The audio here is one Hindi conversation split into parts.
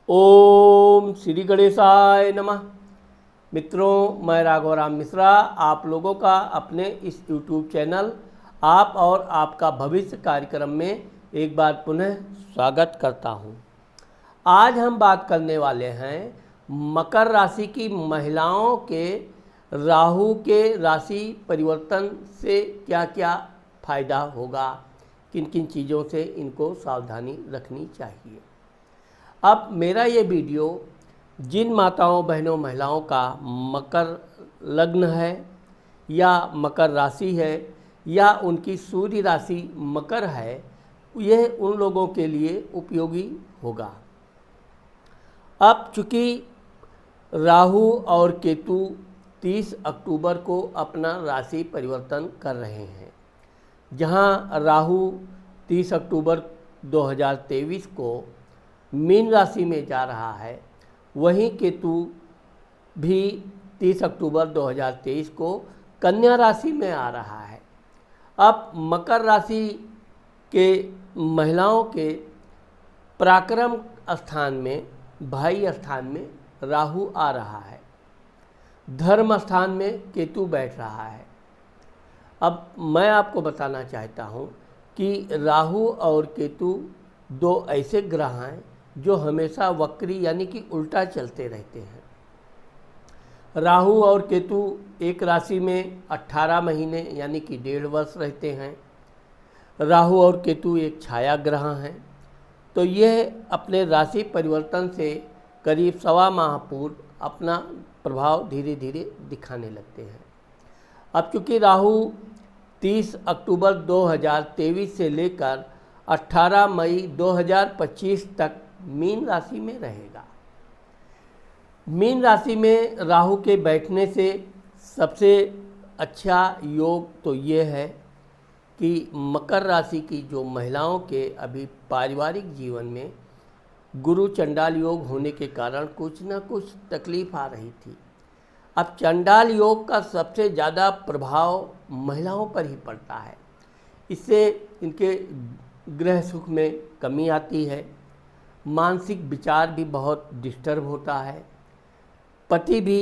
ओम श्री गणेशाय नमः। मित्रों, मैं राघवराम मिश्रा आप लोगों का अपने इस YouTube चैनल आप और आपका भविष्य कार्यक्रम में एक बार पुनः स्वागत करता हूं। आज हम बात करने वाले हैं मकर राशि की महिलाओं के राहु के राशि परिवर्तन से क्या क्या फायदा होगा, किन किन चीज़ों से इनको सावधानी रखनी चाहिए। अब मेरा ये वीडियो जिन माताओं बहनों महिलाओं का मकर लग्न है या मकर राशि है या उनकी सूर्य राशि मकर है, यह उन लोगों के लिए उपयोगी होगा। अब चूँकि राहु और केतु 30 अक्टूबर को अपना राशि परिवर्तन कर रहे हैं। जहां राहु 30 अक्टूबर 2023 को मीन राशि में जा रहा है, वहीं केतु भी 30 अक्टूबर 2023 को कन्या राशि में आ रहा है। अब मकर राशि के महिलाओं के पराक्रम स्थान में, भाई स्थान में राहु आ रहा है, धर्म स्थान में केतु बैठ रहा है। अब मैं आपको बताना चाहता हूँ कि राहु और केतु दो ऐसे ग्रह हैं जो हमेशा वक्री यानी कि उल्टा चलते रहते हैं। राहु और केतु एक राशि में 18 महीने यानी कि 1.5 वर्ष रहते हैं। राहु और केतु एक छाया ग्रह हैं, तो यह अपने राशि परिवर्तन से करीब 1.25 माह पूर्व अपना प्रभाव धीरे धीरे दिखाने लगते हैं। अब चूँकि राहु 30 अक्टूबर 2023 से लेकर 18 मई 2025 तक मीन राशि में रहेगा। मीन राशि में राहु के बैठने से सबसे अच्छा योग तो ये है कि मकर राशि की जो महिलाओं के अभी पारिवारिक जीवन में गुरु चंडाल योग होने के कारण कुछ न कुछ तकलीफ आ रही थी। अब चंडाल योग का सबसे ज़्यादा प्रभाव महिलाओं पर ही पड़ता है। इससे इनके गृह सुख में कमी आती है, मानसिक विचार भी बहुत डिस्टर्ब होता है, पति भी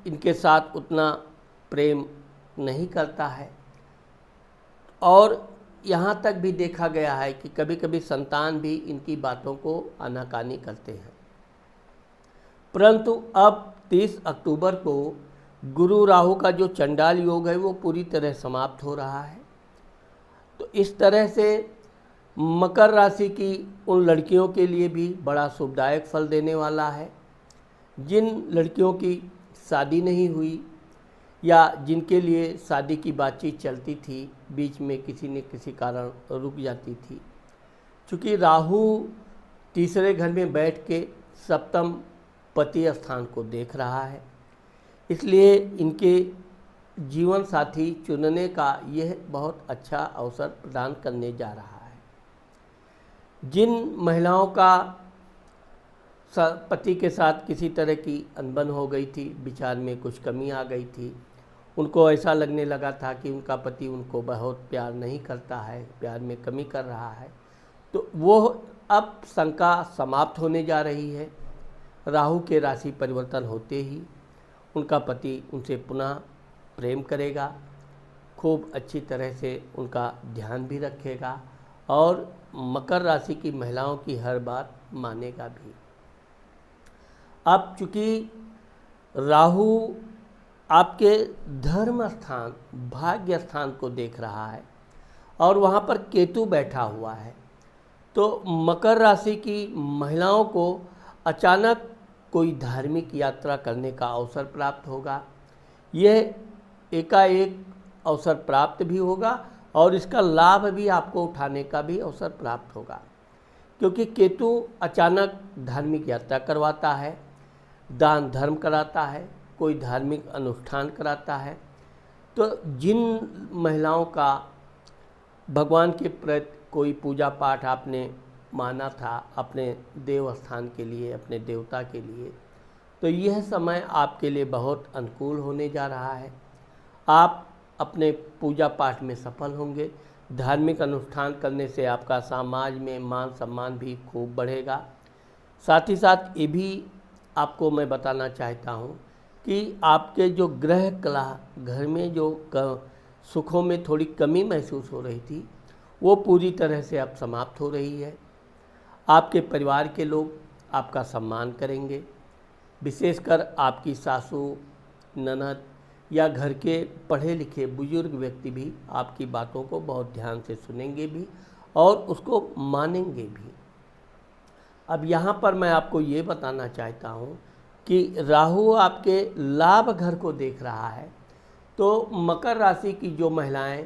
इनके साथ उतना प्रेम नहीं करता है, और यहाँ तक भी देखा गया है कि कभी कभी संतान भी इनकी बातों को आनाकानी करते हैं। परंतु अब 30 अक्टूबर को गुरु राहु का जो चंडाल योग है वो पूरी तरह समाप्त हो रहा है। तो इस तरह से मकर राशि की उन लड़कियों के लिए भी बड़ा शुभदायक फल देने वाला है जिन लड़कियों की शादी नहीं हुई या जिनके लिए शादी की बातचीत चलती थी, बीच में किसी न किसी कारण रुक जाती थी। चूँकि राहु तीसरे घर में बैठ के सप्तम पति स्थान को देख रहा है, इसलिए इनके जीवन साथी चुनने का यह बहुत अच्छा अवसर प्रदान करने जा रहा है। जिन महिलाओं का पति के साथ किसी तरह की अनबन हो गई थी, विचार में कुछ कमी आ गई थी, उनको ऐसा लगने लगा था कि उनका पति उनको बहुत प्यार नहीं करता है, प्यार में कमी कर रहा है, तो वो अब शंका समाप्त होने जा रही है। राहु के राशि परिवर्तन होते ही उनका पति उनसे पुनः प्रेम करेगा, खूब अच्छी तरह से उनका ध्यान भी रखेगा और मकर राशि की महिलाओं की हर बात मानेगा भी। अब चूँकि राहु आपके धर्म स्थान, भाग्य स्थान को देख रहा है और वहाँ पर केतु बैठा हुआ है, तो मकर राशि की महिलाओं को अचानक कोई धार्मिक यात्रा करने का अवसर प्राप्त होगा। यह एकाएक अवसर प्राप्त भी होगा और इसका लाभ भी आपको उठाने का भी अवसर प्राप्त होगा, क्योंकि केतु अचानक धार्मिक यात्रा करवाता है, दान धर्म कराता है, कोई धार्मिक अनुष्ठान कराता है। तो जिन महिलाओं का भगवान के प्रति कोई पूजा पाठ आपने माना था अपने देव स्थान के लिए, अपने देवता के लिए, तो यह समय आपके लिए बहुत अनुकूल होने जा रहा है। आप अपने पूजा पाठ में सफल होंगे। धार्मिक अनुष्ठान करने से आपका समाज में मान सम्मान भी खूब बढ़ेगा। साथ ही साथ ये भी आपको मैं बताना चाहता हूँ कि आपके जो ग्रह कला घर में जो सुखों में थोड़ी कमी महसूस हो रही थी, वो पूरी तरह से अब समाप्त हो रही है। आपके परिवार के लोग आपका सम्मान करेंगे, विशेषकर आपकी सासू, ननद या घर के पढ़े लिखे बुजुर्ग व्यक्ति भी आपकी बातों को बहुत ध्यान से सुनेंगे भी और उसको मानेंगे भी। अब यहाँ पर मैं आपको ये बताना चाहता हूँ कि राहु आपके लाभ घर को देख रहा है, तो मकर राशि की जो महिलाएं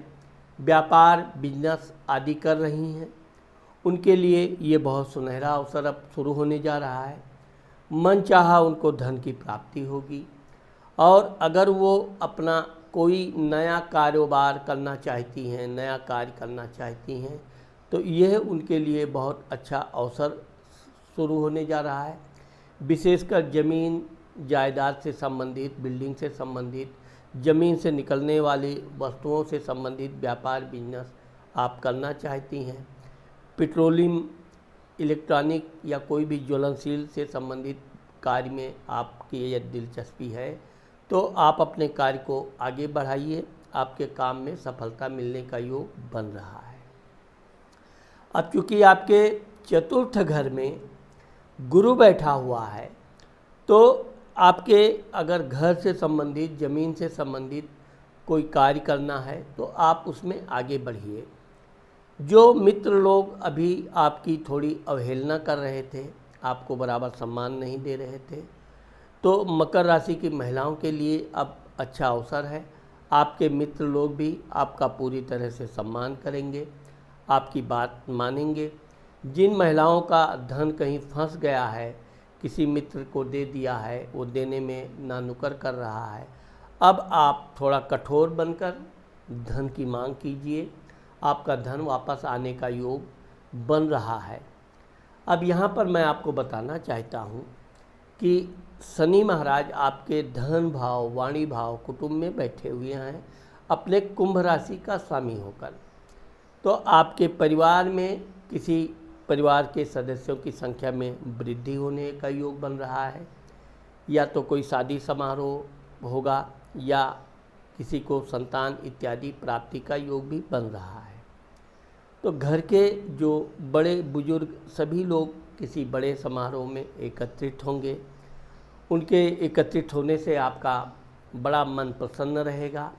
व्यापार, बिजनेस आदि कर रही हैं, उनके लिए ये बहुत सुनहरा अवसर अब शुरू होने जा रहा है। मन चाहा उनको धन की प्राप्ति होगी, और अगर वो अपना कोई नया कारोबार करना चाहती हैं, नया कार्य करना चाहती हैं, तो यह उनके लिए बहुत अच्छा अवसर शुरू होने जा रहा है। विशेषकर ज़मीन जायदाद से संबंधित, बिल्डिंग से संबंधित, ज़मीन से निकलने वाली वस्तुओं से संबंधित व्यापार, बिजनेस आप करना चाहती हैं, पेट्रोलियम, इलेक्ट्रॉनिक या कोई भी ज्वलनशील से संबंधित कार्य में आपकी यदि दिलचस्पी है, तो आप अपने कार्य को आगे बढ़ाइए। आपके काम में सफलता मिलने का योग बन रहा है। अब चूँकि आपके चतुर्थ घर में गुरु बैठा हुआ है, तो आपके अगर घर से संबंधित, ज़मीन से संबंधित कोई कार्य करना है तो आप उसमें आगे बढ़िए। जो मित्र लोग अभी आपकी थोड़ी अवहेलना कर रहे थे, आपको बराबर सम्मान नहीं दे रहे थे, तो मकर राशि की महिलाओं के लिए अब अच्छा अवसर है। आपके मित्र लोग भी आपका पूरी तरह से सम्मान करेंगे, आपकी बात मानेंगे। जिन महिलाओं का धन कहीं फंस गया है, किसी मित्र को दे दिया है, वो देने में नानुकर कर रहा है, अब आप थोड़ा कठोर बनकर धन की मांग कीजिए। आपका धन वापस आने का योग बन रहा है। अब यहाँ पर मैं आपको बताना चाहता हूँ कि शनि महाराज आपके धन भाव, वाणी भाव, कुटुंब में बैठे हुए हैं अपने कुंभ राशि का स्वामी होकर। तो आपके परिवार में किसी परिवार के सदस्यों की संख्या में वृद्धि होने का योग बन रहा है, या तो कोई शादी समारोह होगा या किसी को संतान इत्यादि प्राप्ति का योग भी बन रहा है। तो घर के जो बड़े बुजुर्ग सभी लोग किसी बड़े समारोह में एकत्रित होंगे। उनके एकत्रित होने से आपका बड़ा मन प्रसन्न रहेगा,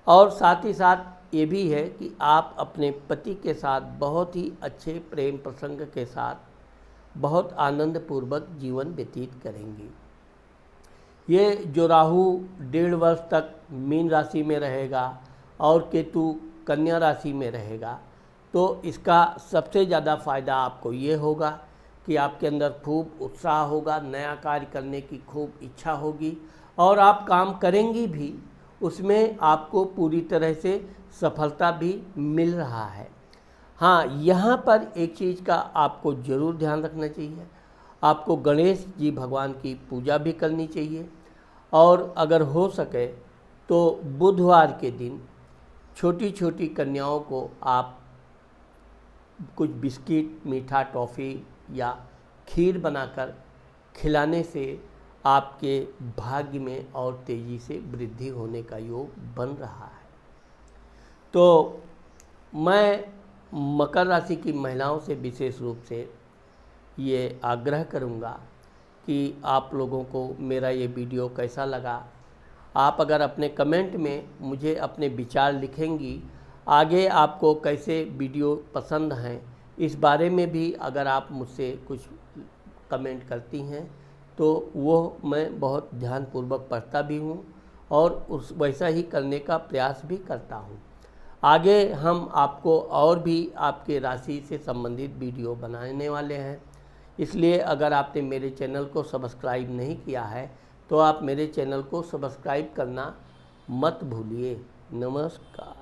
और साथ ही साथ ये भी है कि आप अपने पति के साथ बहुत ही अच्छे प्रेम प्रसंग के साथ बहुत आनंदपूर्वक जीवन व्यतीत करेंगी। ये जो राहु 1.5 वर्ष तक मीन राशि में रहेगा और केतु कन्या राशि में रहेगा, तो इसका सबसे ज़्यादा फ़ायदा आपको ये होगा कि आपके अंदर खूब उत्साह होगा, नया कार्य करने की खूब इच्छा होगी, और आप काम करेंगी भी, उसमें आपको पूरी तरह से सफलता भी मिल रहा है। हाँ, यहाँ पर एक चीज़ का आपको ज़रूर ध्यान रखना चाहिए। आपको गणेश जी भगवान की पूजा भी करनी चाहिए, और अगर हो सके तो बुधवार के दिन छोटी छोटी कन्याओं को आप कुछ बिस्किट, मीठा, टॉफ़ी या खीर बनाकर खिलाने से आपके भाग्य में और तेज़ी से वृद्धि होने का योग बन रहा है। तो मैं मकर राशि की महिलाओं से विशेष रूप से ये आग्रह करूँगा कि आप लोगों को मेरा ये वीडियो कैसा लगा। आप अगर अपने कमेंट में मुझे अपने विचार लिखेंगी, आगे आपको कैसे वीडियो पसंद हैं, इस बारे में भी अगर आप मुझसे कुछ कमेंट करती हैं तो वो मैं बहुत ध्यानपूर्वक पढ़ता भी हूँ और उस वैसा ही करने का प्रयास भी करता हूँ। आगे हम आपको और भी आपके राशि से संबंधित वीडियो बनाने वाले हैं, इसलिए अगर आपने मेरे चैनल को सब्सक्राइब नहीं किया है तो आप मेरे चैनल को सब्सक्राइब करना मत भूलिए। नमस्कार।